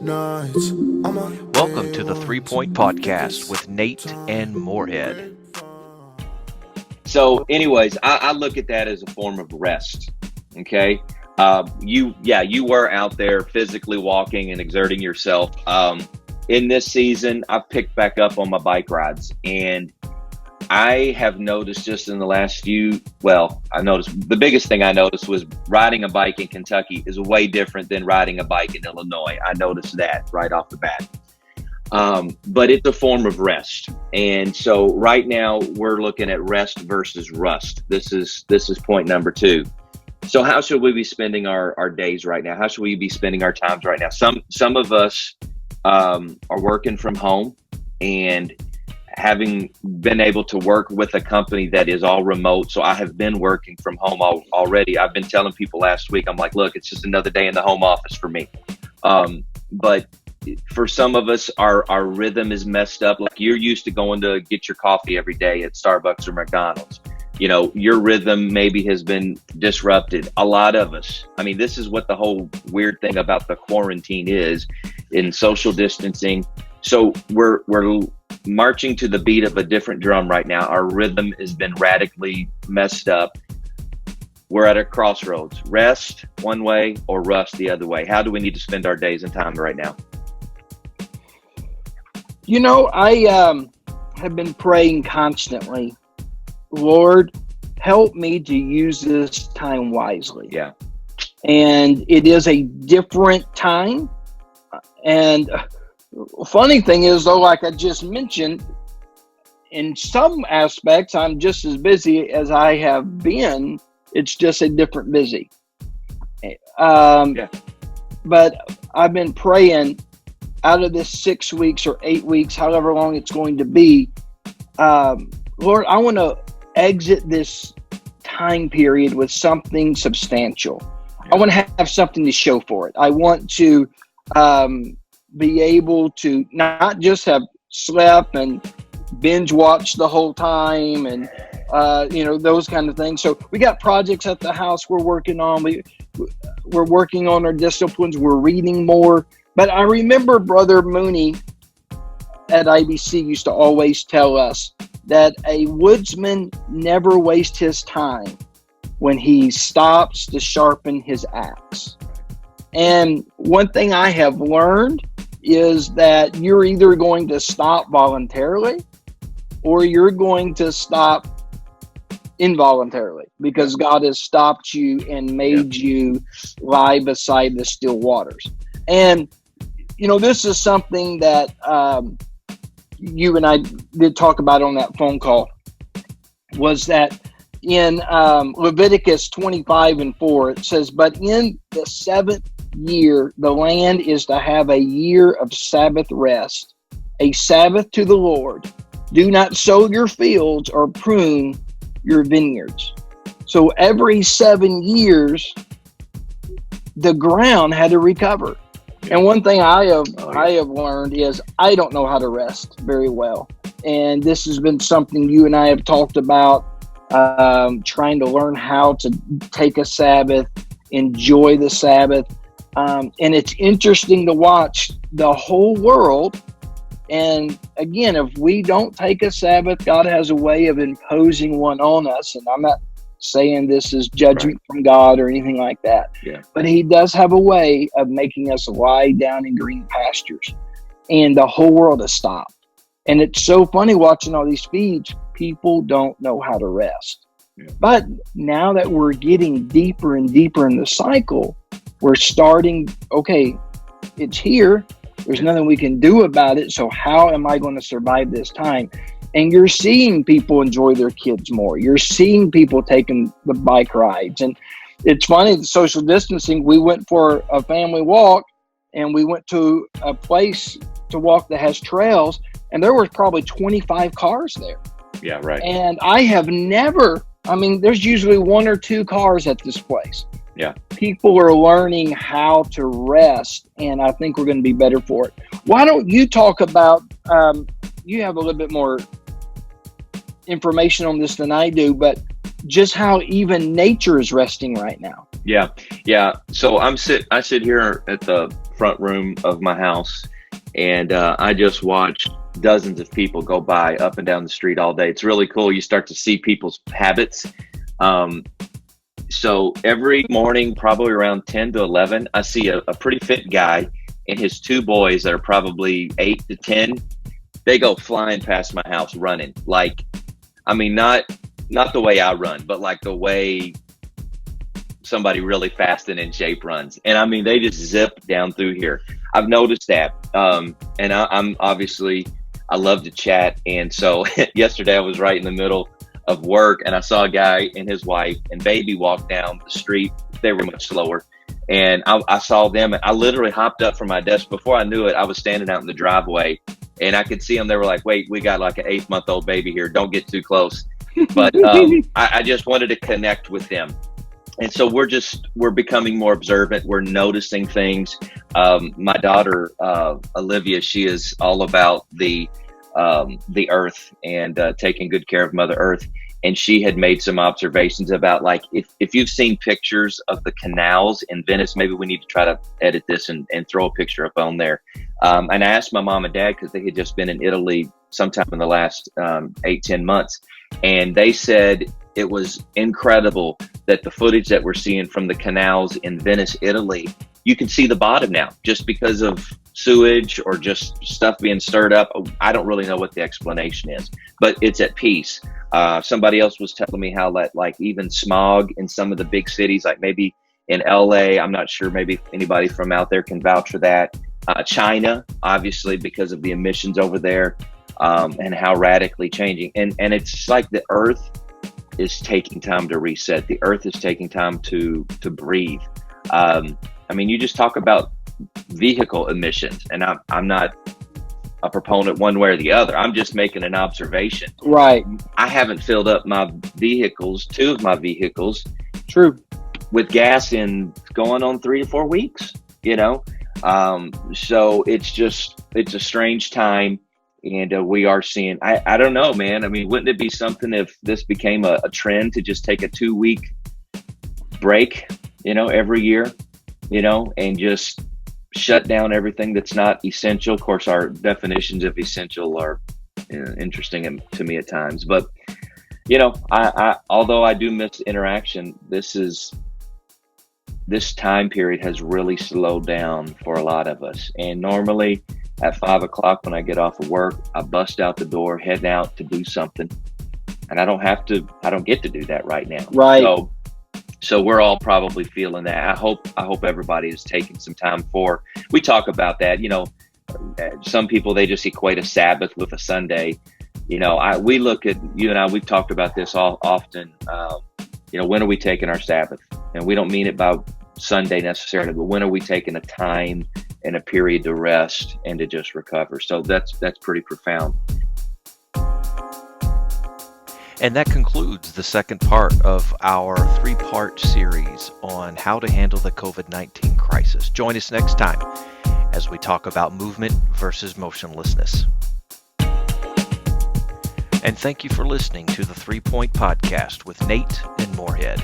nights. Welcome to the 3 Point Podcast with Nate and Moorhead. So, anyways, I look at that as a form of rest. Okay, you were out there physically walking and exerting yourself. In this season, I've picked back up on my bike rides, and I have noticed just in the last I noticed the biggest thing I noticed was riding a bike in Kentucky is way different than riding a bike in Illinois. I noticed that right off the bat. But it's a form of rest. And so right now we're looking at rest versus rust. This is point number 2. So how should we be spending our days right now? How should we be spending our times right now? Some of us are working from home, and having been able to work with a company that is all remote. So I have been working from home already. I've been telling people last week, I'm like, look, it's just another day in the home office for me. But for some of us, our rhythm is messed up. Like, you're used to going to get your coffee every day at Starbucks or McDonald's. You know, your rhythm maybe has been disrupted. A lot of us. I mean, this is what the whole weird thing about the quarantine is in social distancing. So we're marching to the beat of a different drum right now. Our rhythm has been radically messed up. We're at a crossroads. Rest one way or rust the other way. How do we need to spend our days and time right now? You know, I have been praying constantly, Lord, help me to use this time wisely. Yeah. And it is a different time. And funny thing is, though, like I just mentioned, in some aspects, I'm just as busy as I have been. It's just a different busy. But I've been praying out of this 6 weeks or 8 weeks, however long it's going to be. Lord, I want to exit this time period with something substantial. I want to have something to show for it. I want to be able to not just have slept and binge watched the whole time and those kind of things. So we got projects at the house we're working on. We're working on our disciplines. We're reading more. But I remember Brother Mooney at IBC used to always tell us that a woodsman never wastes his time when he stops to sharpen his axe. And one thing I have learned is that you're either going to stop voluntarily or you're going to stop involuntarily, because God has stopped you and made you lie beside the still waters. And, you know, this is something that you and I did talk about on that phone call, was that in Leviticus 25:4, it says, but in the 7th year, the land is to have a year of Sabbath rest, a Sabbath to the Lord. Do not sow your fields or prune your vineyards. So every 7 years, the ground had to recover. And one thing I have learned is I don't know how to rest very well. And this has been something you and I have talked about, trying to learn how to take a Sabbath, enjoy the Sabbath. And it's interesting to watch the whole world. And again, if we don't take a Sabbath, God has a way of imposing one on us. And I'm not saying this is judgment from God or anything like that. Yeah. But he does have a way of making us lie down in green pastures. And the whole world has stopped. And it's so funny watching all these feeds. People don't know how to rest. Yeah. But now that we're getting deeper and deeper in the cycle, we're starting, okay, it's here. There's nothing we can do about it. So how am I going to survive this time? And you're seeing people enjoy their kids more. You're seeing people taking the bike rides. And it's funny, the social distancing, we went for a family walk and we went to a place to walk that has trails, and there was probably 25 cars there. Yeah, right. And I have never, there's usually 1 or 2 cars at this place. Yeah. People are learning how to rest, and I think we're going to be better for it. Why don't you talk about, you have a little bit more information on this than I do, but just how even nature is resting right now. Yeah. So I sit here at the front room of my house, and I just watch dozens of people go by up and down the street all day. It's really cool. You start to see people's habits. So every morning, probably around 10 to 11, I see a pretty fit guy and his two boys that are probably 8 to 10. They go flying past my house running. Like, I mean, not the way I run, but like the way somebody really fast and in shape runs. And I mean, they just zip down through here. I've noticed that. And I'm obviously, I love to chat. And so yesterday I was right in the middle of work, and I saw a guy and his wife and baby walk down the street. They were much slower. And I saw them, and I literally hopped up from my desk. Before I knew it, I was standing out in the driveway, and I could see them. They were like, wait, we got like an 8-month-old baby here. Don't get too close. But I just wanted to connect with them. And so we're becoming more observant. We're noticing things. My daughter, Olivia, she is all about the earth and taking good care of Mother Earth. And she had made some observations about, like, if you've seen pictures of the canals in Venice, maybe we need to try to edit this and throw a picture up on there. And I asked my mom and dad, because they had just been in Italy sometime in the last 8-10 months. And they said it was incredible that the footage that we're seeing from the canals in Venice, Italy, you can see the bottom now just because of sewage or just stuff being stirred up. I don't really know what the explanation is, but it's at peace. Somebody else was telling me how that, like, even smog in some of the big cities, like maybe in LA, I'm not sure, maybe anybody from out there can vouch for that. China, obviously, because of the emissions over there, and how radically changing. And it's like the earth is taking time to reset. The earth is taking time to breathe. I mean, you just talk about vehicle emissions, and I'm not a proponent one way or the other. I'm just making an observation. Right. I haven't filled up my vehicles, 2 of my vehicles, True. with gas in going on 3 to 4 weeks, you know? So it's a strange time. And we are seeing, I don't know, man. I mean, wouldn't it be something if this became a trend to just take a 2-week break, every year, and just shut down everything that's not essential? Of course, our definitions of essential are interesting to me at times. But, I although I do miss interaction, this time period has really slowed down for a lot of us. And normally, at 5 o'clock when I get off of work, I bust out the door, heading out to do something. And I don't get to do that right now. Right. So we're all probably feeling that. I hope everybody is taking some time we talk about that, some people, they just equate a Sabbath with a Sunday. We look at, you and I, we've talked about this all often. When are we taking our Sabbath? And we don't mean it by Sunday necessarily, but when are we taking a time and a period to rest and to just recover? So that's pretty profound. And that concludes the second part of our 3-part series on how to handle the COVID-19 crisis. Join us next time as we talk about movement versus motionlessness. And thank you for listening to the 3 Point Podcast with Nate and Moorhead.